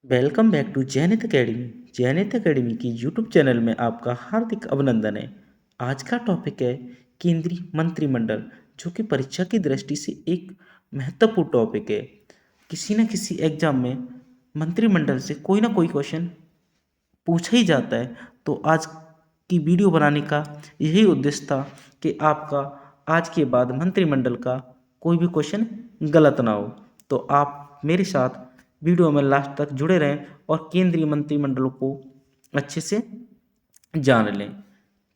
Welcome back to Jainit academy. Jainit academy की YouTube channel में आपका हार्दिक अभिनंदन है। आज का टॉपिक है केंद्रीय मंत्रिमंडल, जो कि परीक्षा की दृष्टि से एक महत्वपूर्ण टॉपिक है। किसी न किसी एग्जाम में मंत्रिमंडल से कोई ना कोई क्वेश्चन पूछा ही जाता है। तो आज की वीडियो बनाने का यही उद्देश्य था कि आपका आज के बाद मंत्रिमंडल का कोई भी क्वेश्चन गलत ना हो। तो आप मेरे साथ वीडियो में लास्ट तक जुड़े रहें और केंद्रीय मंत्रिमंडल को अच्छे से जान लें।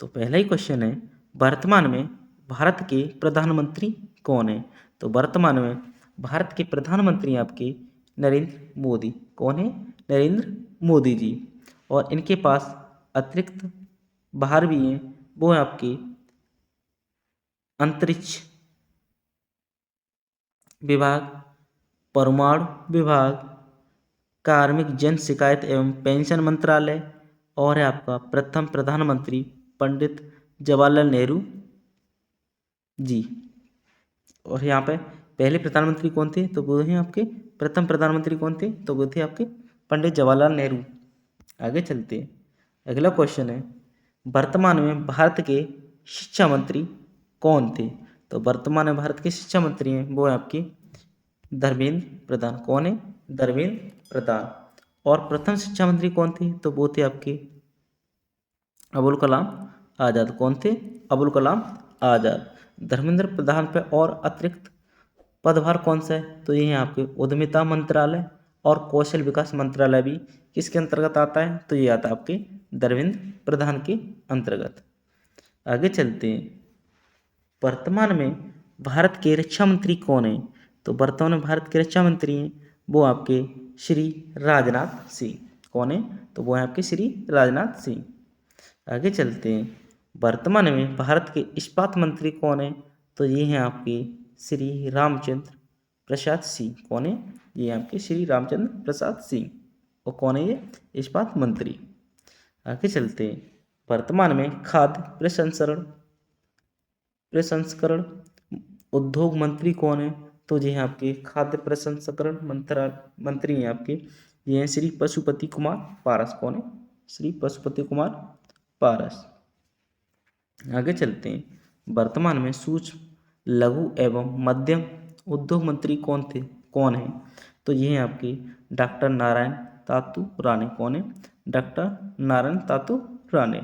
तो पहला ही क्वेश्चन है, वर्तमान में भारत के प्रधानमंत्री कौन है? तो वर्तमान में भारत के प्रधानमंत्री आपके नरेंद्र मोदी। कौन है? नरेंद्र मोदी जी। और इनके पास अतिरिक्त भार भी हैं, वो है आपके अंतरिक्ष विभाग, परमाणु विभाग, कार्मिक जन शिकायत एवं पेंशन मंत्रालय, और है आपका प्रथम प्रधानमंत्री पंडित जवाहरलाल नेहरू जी। और यहाँ पे पहले प्रधानमंत्री कौन थे? तो वो हैं आपके प्रथम प्रधानमंत्री कौन थे? तो वो थे आपके पंडित जवाहरलाल नेहरू। आगे चलते हैं। अगला क्वेश्चन है, वर्तमान में भारत के शिक्षा मंत्री कौन थे? तो वर्तमान में भारत के शिक्षा मंत्री हैं, वो है आपके धर्मेंद्र प्रधान। कौन है? धर्मेंद्र प्रधान। और प्रथम शिक्षा मंत्री कौन थे? तो वो थे आपके अबुल कलाम आज़ाद। कौन थे? अबुल कलाम आज़ाद। धर्मेंद्र प्रधान पे और अतिरिक्त पदभार कौन सा है? तो ये है आपके उद्यमिता मंत्रालय और कौशल विकास मंत्रालय भी किसके अंतर्गत आता है? तो ये आता है आपके धर्मेंद्र प्रधान के अंतर्गत। आगे चलते हैं। वर्तमान में भारत के रक्षा मंत्री कौन है? तो वर्तमान में भारत के रक्षा मंत्री हैं, वो आपके श्री राजनाथ सिंह। कौन है? तो वो है आपके श्री राजनाथ सिंह। आगे चलते हैं। वर्तमान में भारत के इस्पात मंत्री कौन है? तो ये हैं आपके श्री रामचंद्र प्रसाद सिंह। कौन है? ये आपके श्री रामचंद्र प्रसाद सिंह। और कौन है ये? इस्पात मंत्री। आगे चलते हैं। वर्तमान में खाद्य प्रसंस्करण उद्योग मंत्री कौन है? तो ये हैं आपके खाद्य प्रसंस्करण मंत्री हैं आपके, ये हैं श्री पशुपति कुमार पारस। कौन है? श्री पशुपति कुमार पारस। आगे चलते हैं। वर्तमान में सूक्ष्म लघु एवं मध्यम उद्योग मंत्री कौन है? तो ये हैं आपके डॉक्टर नारायण तातू राणे। कौन है? डॉक्टर नारायण तातू राणे।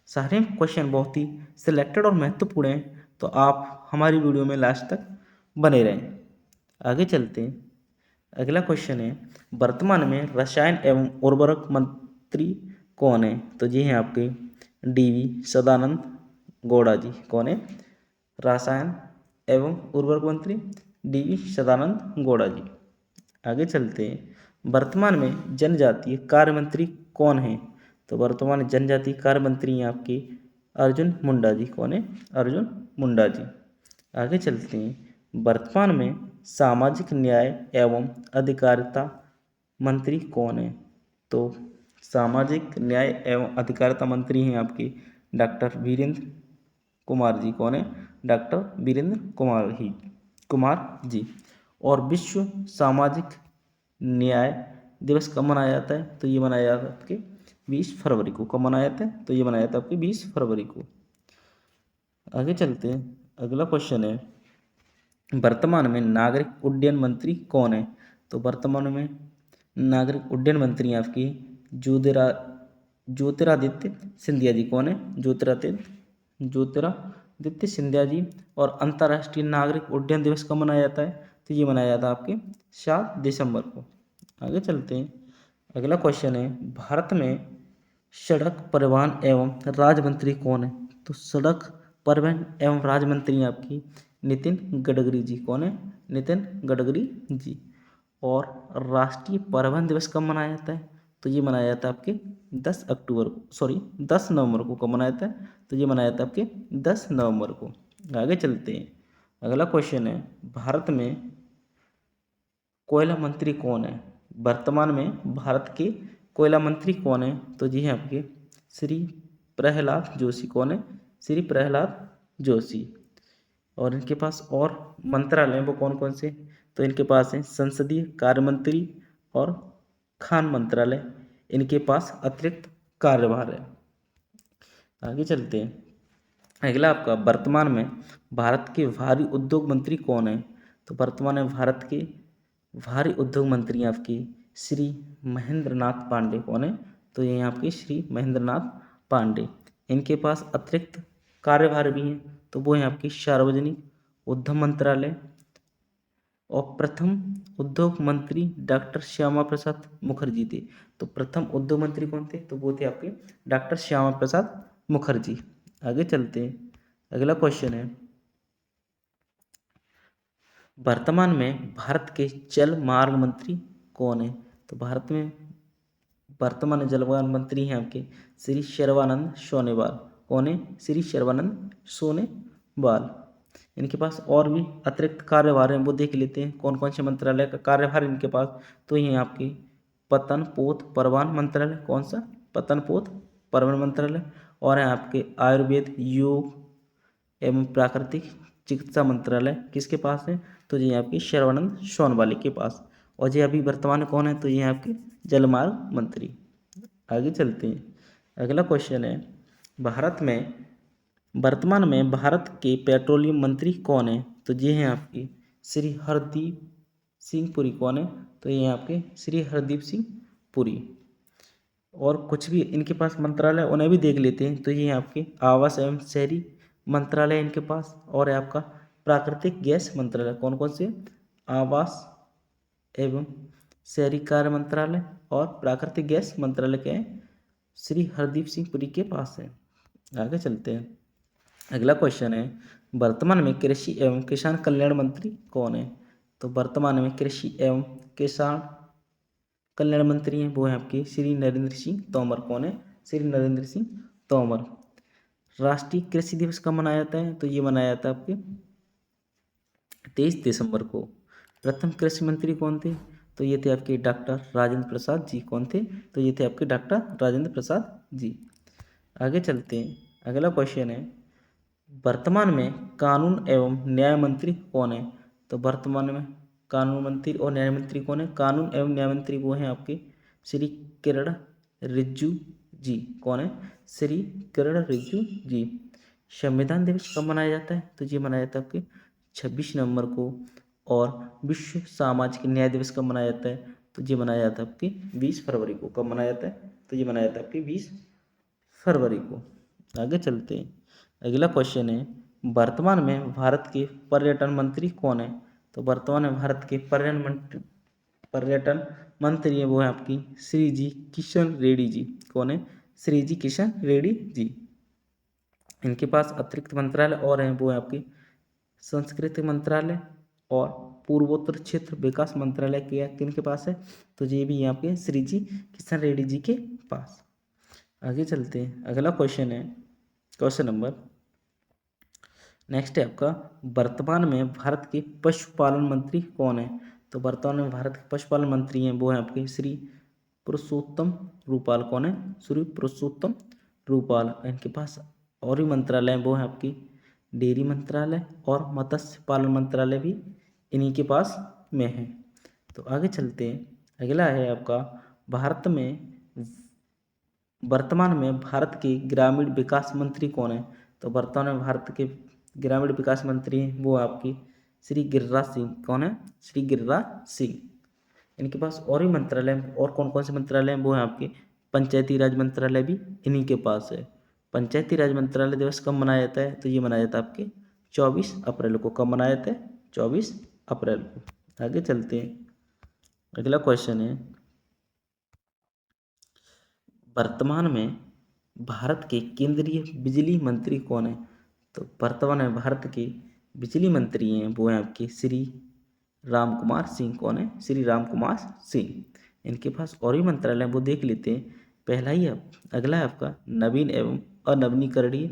सारे क्वेश्चन बहुत ही सिलेक्टेड और महत्वपूर्ण हैं, तो आप हमारी वीडियो में लास्ट तक बने रहें। आगे चलते हैं। अगला क्वेश्चन है, वर्तमान में रसायन एवं उर्वरक मंत्री कौन है? तो ये हैं आपके डीवी सदानंद गौड़ा जी। कौन है? रसायन एवं उर्वरक मंत्री डीवी सदानंद गौड़ा जी। आगे चलते हैं। वर्तमान में जनजातीय कार्य मंत्री कौन है? तो वर्तमान में जनजातीय कार्य मंत्री हैं आपके अर्जुन मुंडा जी। कौन है? अर्जुन मुंडा जी। आगे चलते हैं। वर्तमान में सामाजिक न्याय एवं अधिकारिता मंत्री कौन है? तो सामाजिक न्याय एवं अधिकारिता मंत्री हैं आपके डॉक्टर वीरेंद्र कुमार जी। कौन है? डॉक्टर वीरेंद्र कुमार जी। और विश्व सामाजिक न्याय दिवस कब मनाया जाता है? तो ये मनाया जाता है आपके 20 फरवरी को। कब मनाया जाता है? तो ये मनाया जाता है आपके 20 फरवरी को। आगे चलते हैं। अगला क्वेश्चन है, वर्तमान में नागरिक उड्डयन मंत्री कौन है? तो वर्तमान में नागरिक उड्डयन मंत्री हैं आपकी ज्योतिरादित्य सिंधिया जी। कौन है? ज्योतिरादित्य सिंधिया जी। और अंतर्राष्ट्रीय नागरिक उड्डयन दिवस कब मनाया जाता है? तो ये मनाया जाता है आपके 7 दिसंबर को। आगे चलते हैं। अगला क्वेश्चन है, भारत में सड़क परिवहन एवं राज्य मंत्री कौन है? तो सड़क परिवहन एवं राज्य मंत्री हैं आपकी नितिन गडकरी जी। कौन है? नितिन गडकरी जी। और राष्ट्रीय परिवहन दिवस कब मनाया जाता है? तो ये मनाया जाता है आपके 10 नवंबर को। कब मनाया जाता है? तो ये मनाया जाता है आपके 10 नवंबर को। आगे चलते हैं। अगला क्वेश्चन है, भारत में कोयला मंत्री कौन है? वर्तमान में भारत के कोयला मंत्री कौन है? तो जी हैं आपके श्री प्रहलाद जोशी। कौन है? श्री प्रहलाद जोशी। और इनके पास और मंत्रालय वो कौन कौन से? तो इनके पास है संसदीय कार्य मंत्री और खान मंत्रालय, इनके पास अतिरिक्त कार्यभार है। आगे चलते हैं। अगला आपका वर्तमान में भारत के भारी उद्योग मंत्री कौन है? तो वर्तमान में भारत के भारी उद्योग मंत्री हैं आपके श्री महेंद्र नाथ पांडे। कौन है? तो ये आपके श्री महेंद्र नाथ पांडे। इनके पास अतिरिक्त कार्यभार भी हैं, तो वो हैं आपकी सार्वजनिक उद्यम मंत्रालय। और प्रथम उद्योग मंत्री डॉक्टर श्यामा प्रसाद मुखर्जी थे। तो प्रथम उद्योग मंत्री कौन थे? तो वो थे आपके डॉक्टर श्यामा प्रसाद मुखर्जी। आगे चलते हैं। अगला क्वेश्चन है, वर्तमान में भारत के जल मार्ग मंत्री कौन है? तो भारत में वर्तमान जल मार्ग मंत्री हैं आपके श्री सर्बानंद सोनोवाल। कौन है? श्री सर्बानंद सोनोवाल। इनके पास और भी अतिरिक्त कार्यभार हैं, वो देख लेते हैं कौन कौन से मंत्रालय का कार्यभार इनके पास। तो ये आपकी पतन पोत परवान मंत्रालय। कौन सा? पतन पोत परवान मंत्रालय। और है आपके आयुर्वेद योग एवं प्राकृतिक चिकित्सा मंत्रालय किसके पास है? तो ये आपके सर्बानंद सोनोवाल के पास। और ये अभी वर्तमान में कौन है? तो ये आपके जलमार्ग मंत्री। आगे चलते हैं। अगला क्वेश्चन है, भारत में वर्तमान में भारत के पेट्रोलियम मंत्री कौन है? तो ये हैं आपके श्री हरदीप सिंह पुरी। कौन है? तो ये आपके श्री हरदीप सिंह पुरी। और कुछ भी इनके पास मंत्रालय उन्हें भी देख लेते हैं। तो ये आपके आवास एवं शहरी मंत्रालय इनके पास, और है आपका प्राकृतिक गैस मंत्रालय। कौन कौन से? आवास एवं शहरी कार्य मंत्रालय और प्राकृतिक गैस मंत्रालय के श्री हरदीप सिंह पुरी के पास है। आगे चलते हैं। अगला क्वेश्चन है, वर्तमान में कृषि एवं किसान कल्याण मंत्री कौन है? तो वर्तमान में कृषि एवं किसान कल्याण मंत्री हैं, वो हैं आपके श्री नरेंद्र सिंह तोमर। कौन है? श्री नरेंद्र सिंह तोमर। राष्ट्रीय कृषि दिवस कब मनाया जाता है? तो ये मनाया जाता है आपके 23 दिसंबर को। प्रथम कृषि मंत्री कौन थे? तो ये थे आपके डॉक्टर राजेंद्र प्रसाद जी। कौन थे? तो ये थे आपके डॉक्टर राजेंद्र प्रसाद जी। आगे चलते हैं। अगला क्वेश्चन है, वर्तमान में कानून एवं न्याय मंत्री कौन है? तो वर्तमान में कानून मंत्री और न्याय मंत्री कौन है? कानून एवं न्याय मंत्री वो हैं आपके श्री किरण रिजिजू जी। कौन है? श्री किरण रिजिजू जी। संविधान दिवस कब मनाया जाता है? तो ये मनाया जाता है आपके 26 नवंबर को। और विश्व सामाजिक न्याय दिवस कब मनाया जाता है? तो ये मनाया जाता है आपकी 20 फरवरी को। कब मनाया जाता है? तो ये मनाया जाता है आपकी 20 फरवरी को। आगे चलते हैं। अगला क्वेश्चन है, वर्तमान में भारत के पर्यटन मंत्री कौन है? तो वर्तमान में भारत के पर्यटन मंत्री है वो है आपकी श्री जी किशन रेड्डी जी। कौन है? श्री जी किशन रेड्डी जी। इनके पास अतिरिक्त मंत्रालय और हैं, वो है आपकी संस्कृति मंत्रालय और पूर्वोत्तर क्षेत्र विकास मंत्रालय के किनके पास है? तो ये भी यहाँ पे श्री जी किशन रेड्डी जी के पास। आगे चलते हैं। अगला क्वेश्चन है, क्वेश्चन नंबर नेक्स्ट है आपका, वर्तमान में भारत के पशुपालन मंत्री कौन है? तो वर्तमान में भारत के पशुपालन मंत्री हैं वो हैं आपके श्री पुरुषोत्तम रूपाल। कौन है? श्री पुरुषोत्तम रूपाल। इनके पास और भी मंत्रालय हैं, वो हैं आपकी डेयरी मंत्रालय और मत्स्य पालन मंत्रालय भी इन्हीं के पास में है। तो आगे चलते हैं। अगला है आपका, भारत में वर्तमान में भारत के ग्रामीण विकास मंत्री कौन है? तो वर्तमान में भारत के ग्रामीण विकास मंत्री हैं वो आपकी श्री गिरिराज सिंह। कौन है? श्री गिरिराज सिंह। इनके पास और भी मंत्रालय हैं, और कौन कौन से मंत्रालय हैं वो हैं आपके पंचायती राज मंत्रालय भी इन्हीं के पास है। पंचायती राज मंत्रालय दिवस कब मनाया जाता है? तो ये मनाया जाता है आपके 24 अप्रैल को। कब मनाया जाता है? 24 अप्रैल को। आगे चलते हैं। अगला क्वेश्चन है, वर्तमान में भारत के केंद्रीय बिजली मंत्री कौन है? तो वर्तमान में भारत के बिजली मंत्री हैं वो हैं आपके श्री राम कुमार सिंह। कौन है? श्री राम कुमार सिंह। इनके पास और भी मंत्रालय वो देख लेते हैं। पहला ही अगला है आपका नवीन एवं अनवीनीकरणीय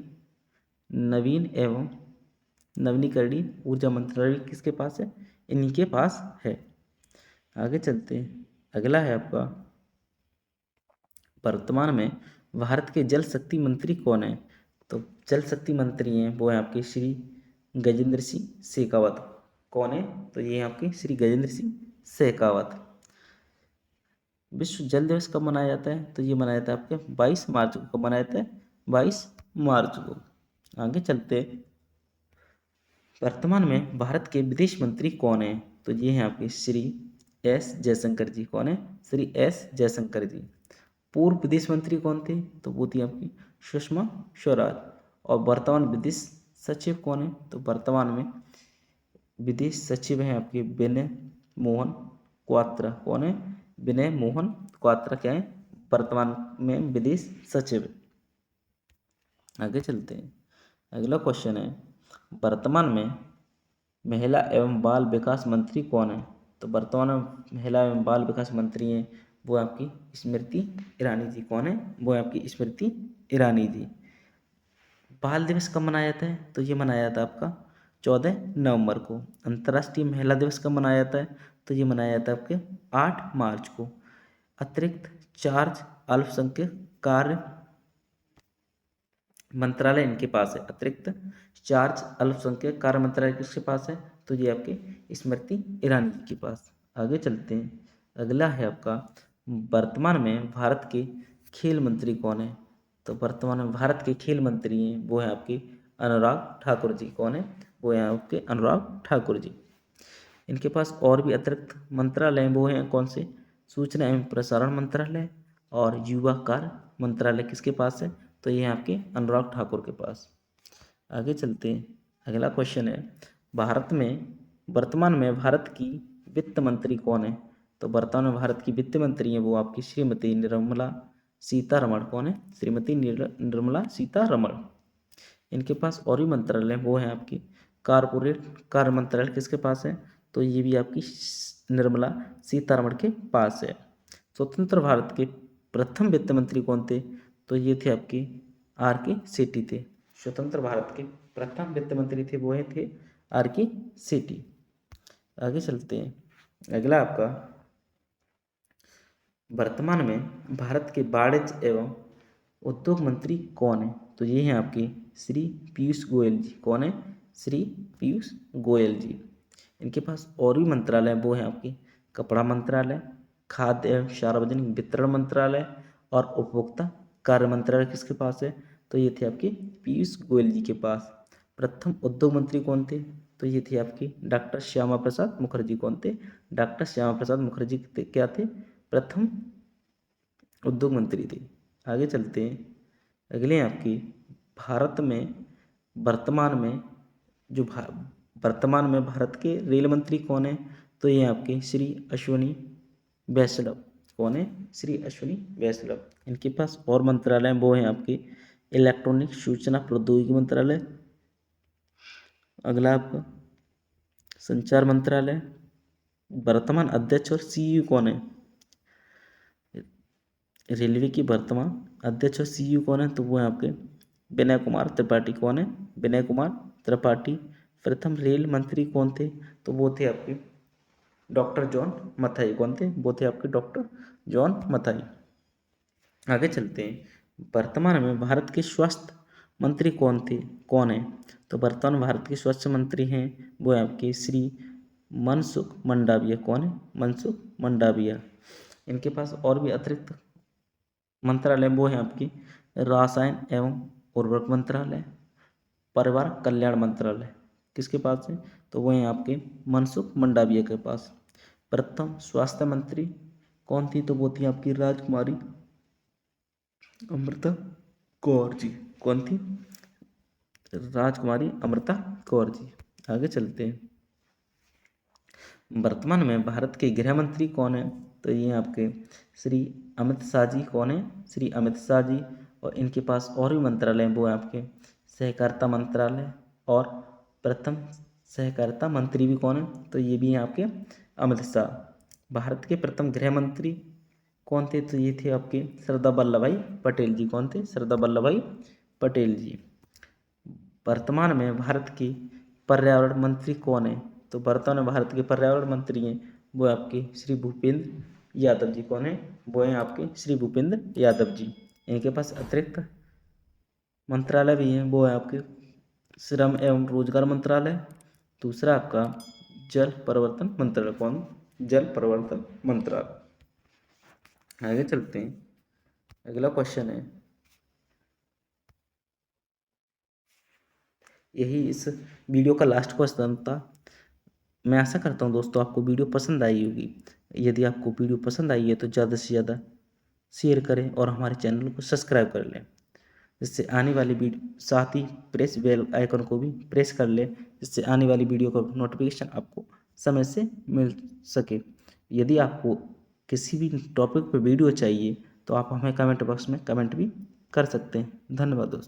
नवीन एवं नवीनीकरणीय ऊर्जा मंत्रालय किसके पास है? इन्हीं के पास है। आगे चलते हैं। अगला है आपका, वर्तमान में भारत के जल शक्ति मंत्री कौन है? तो जल शक्ति मंत्री हैं वो हैं आपके श्री गजेंद्र सिंह शेखावत। कौन है? तो ये आपके श्री गजेंद्र सिंह शेखावत। विश्व जल दिवस कब मनाया जाता है? तो ये मनाया जाता है आपके 22 मार्च को। कब मनाया जाता है? 22 मार्च को। आगे चलते, वर्तमान में भारत के विदेश मंत्री कौन है? तो ये हैं आपके श्री एस जयशंकर जी। कौन है? श्री एस जयशंकर जी। पूर्व विदेश मंत्री कौन थे? तो वो थी आपकी सुषमा स्वराज। और वर्तमान विदेश सचिव कौन है? तो वर्तमान में विदेश सचिव हैं आपके विनय मोहन क्वात्रा। कौन है? विनय मोहन क्वात्रा क्या है? वर्तमान में विदेश सचिव। आगे चलते हैं, अगला क्वेश्चन है, वर्तमान में महिला एवं बाल विकास मंत्री कौन है? तो वर्तमान में महिला एवं बाल विकास मंत्री हैं वो आपकी स्मृति ईरानी जी। कौन है? वो है आपकी स्मृति ईरानी जी। बाल दिवस कब मनाया जाता है? तो ये मनाया जाता है आपका 14 नवंबर को। अंतर्राष्ट्रीय महिला दिवस कब मनाया जाता है? तो ये मनाया जाता है आपके 8 मार्च को। अतिरिक्त चार्ज अल्पसंख्यक कार्य मंत्रालय इनके पास है। अतिरिक्त चार्ज अल्पसंख्यक कार्य मंत्रालय किसके पास है? तो ये आपके स्मृति ईरानी जी के पास। आगे चलते हैं, अगला है आपका, वर्तमान में भारत के खेल मंत्री कौन है? तो वर्तमान में भारत के खेल मंत्री हैं वो हैं आपके अनुराग ठाकुर जी। कौन है? वो हैं आपके अनुराग ठाकुर जी। इनके पास और भी अतिरिक्त मंत्रालय हैं, वो हैं कौन से? सूचना एवं प्रसारण मंत्रालय और युवा कार्य मंत्रालय किसके पास है? तो ये हैं आपके अनुराग ठाकुर के पास। आगे चलते हैं, अगला क्वेश्चन है, भारत में वर्तमान में भारत की वित्त मंत्री कौन है? तो वर्तमान में भारत की वित्त मंत्री हैं वो आपकी श्रीमती निर्मला सीतारमण। कौन है? श्रीमती निर्मला सीतारमण। इनके पास और भी मंत्रालय वो हैं आपकी कारपोरेट कार्य मंत्रालय किसके पास है? तो ये भी आपकी निर्मला सीतारमण के पास है। स्वतंत्र भारत के प्रथम वित्त मंत्री कौन थे? तो ये थे आपके आर के सेठी थे। स्वतंत्र भारत के प्रथम वित्त मंत्री थे वो थे आर के सेठी। आगे चलते हैं, अगला आपका, वर्तमान में भारत के वाणिज्य एवं उद्योग मंत्री कौन है? तो ये हैं आपके श्री पीयूष गोयल जी। कौन है? श्री पीयूष गोयल जी। इनके पास और भी मंत्रालय वो हैं आपके कपड़ा मंत्रालय, खाद्य एवं सार्वजनिक वितरण मंत्रालय और उपभोक्ता कार्य मंत्रालय किसके पास है? तो ये थे आपके पीयूष गोयल जी के पास। प्रथम उद्योग मंत्री कौन थे? तो ये थे आपके डॉक्टर श्यामा प्रसाद मुखर्जी। कौन थे? डॉक्टर श्यामा प्रसाद मुखर्जी क्या थे? प्रथम उद्योग मंत्री थे। आगे चलते हैं, अगले हैं आपकी, भारत में वर्तमान में जो वर्तमान में भारत के रेल मंत्री कौन है? तो ये आपके श्री अश्विनी वैष्णव। कौन है? श्री अश्विनी वैष्णव। इनके पास और मंत्रालय वो हैं आपके इलेक्ट्रॉनिक सूचना प्रौद्योगिकी मंत्रालय, अगला आपका संचार मंत्रालय। वर्तमान अध्यक्ष और सीईओ कौन है? रेलवे की वर्तमान अध्यक्ष और सीईओ कौन है? तो वो है आपके विनय कुमार त्रिपाठी। कौन है? विनय कुमार त्रिपाठी। प्रथम रेल मंत्री कौन थे? तो वो थे आपके डॉक्टर जॉन मथाई। कौन थे? वो थे आपके डॉक्टर जॉन मथाई। आगे चलते हैं, वर्तमान में भारत के स्वास्थ्य मंत्री कौन है? तो वर्तमान भारत के स्वास्थ्य मंत्री हैं वो है आपके श्री मनसुख मंडाविया। कौन है? मनसुख मंडाविया। इनके पास और भी अतिरिक्त मंत्रालय वो हैं आपकी रसायन एवं उर्वरक मंत्रालय, परिवार कल्याण मंत्रालय किसके पास है? तो वो हैं आपके मनसुख मंडाविया के पास। प्रथम स्वास्थ्य मंत्री कौन थी? तो वो थी आपकी राजकुमारी अमृता कौर जी। कौन थी? राजकुमारी अमृता कौर जी। आगे चलते हैं, वर्तमान में भारत के गृह मंत्री कौन है? तो ये आपके श्री अमित शाह जी। कौन है? श्री अमित शाह जी। और इनके पास और भी मंत्रालय हैं वो है आपके सहकारिता मंत्रालय और प्रथम सहकारिता मंत्री भी कौन है? तो ये भी हैं आपके अमित शाह। भारत के प्रथम गृह मंत्री कौन थे? तो ये थे आपके सरदार वल्लभ भाई पटेल जी। कौन थे? सरदार वल्लभ भाई पटेल जी। वर्तमान में भारत के पर्यावरण मंत्री कौन है? तो वर्तमान में भारत के पर्यावरण मंत्री हैं वो आपके श्री भूपेंद्र यादव जी। कौन है? वो हैं आपके श्री भूपेंद्र यादव जी। इनके पास अतिरिक्त मंत्रालय भी हैं वो है आपके श्रम एवं रोजगार मंत्रालय, दूसरा आपका जल परिवर्तन मंत्रालय। कौन? जल परिवर्तन मंत्रालय। आगे चलते हैं। अगला क्वेश्चन है, यही इस वीडियो का लास्ट क्वेश्चन था। मैं आशा करता हूँ दोस्तों आपको वीडियो पसंद आई होगी। यदि आपको वीडियो पसंद आई है तो ज़्यादा से ज़्यादा शेयर करें और हमारे चैनल को सब्सक्राइब कर लें, जिससे आने वाली वीडियो, साथ ही प्रेस बेल आइकन को भी प्रेस कर लें, जिससे आने वाली वीडियो का नोटिफिकेशन आपको समय से मिल सके। यदि आपको किसी भी टॉपिक पर वीडियो चाहिए तो आप हमें कमेंट बॉक्स में कमेंट भी कर सकते हैं। धन्यवाद दोस्तों।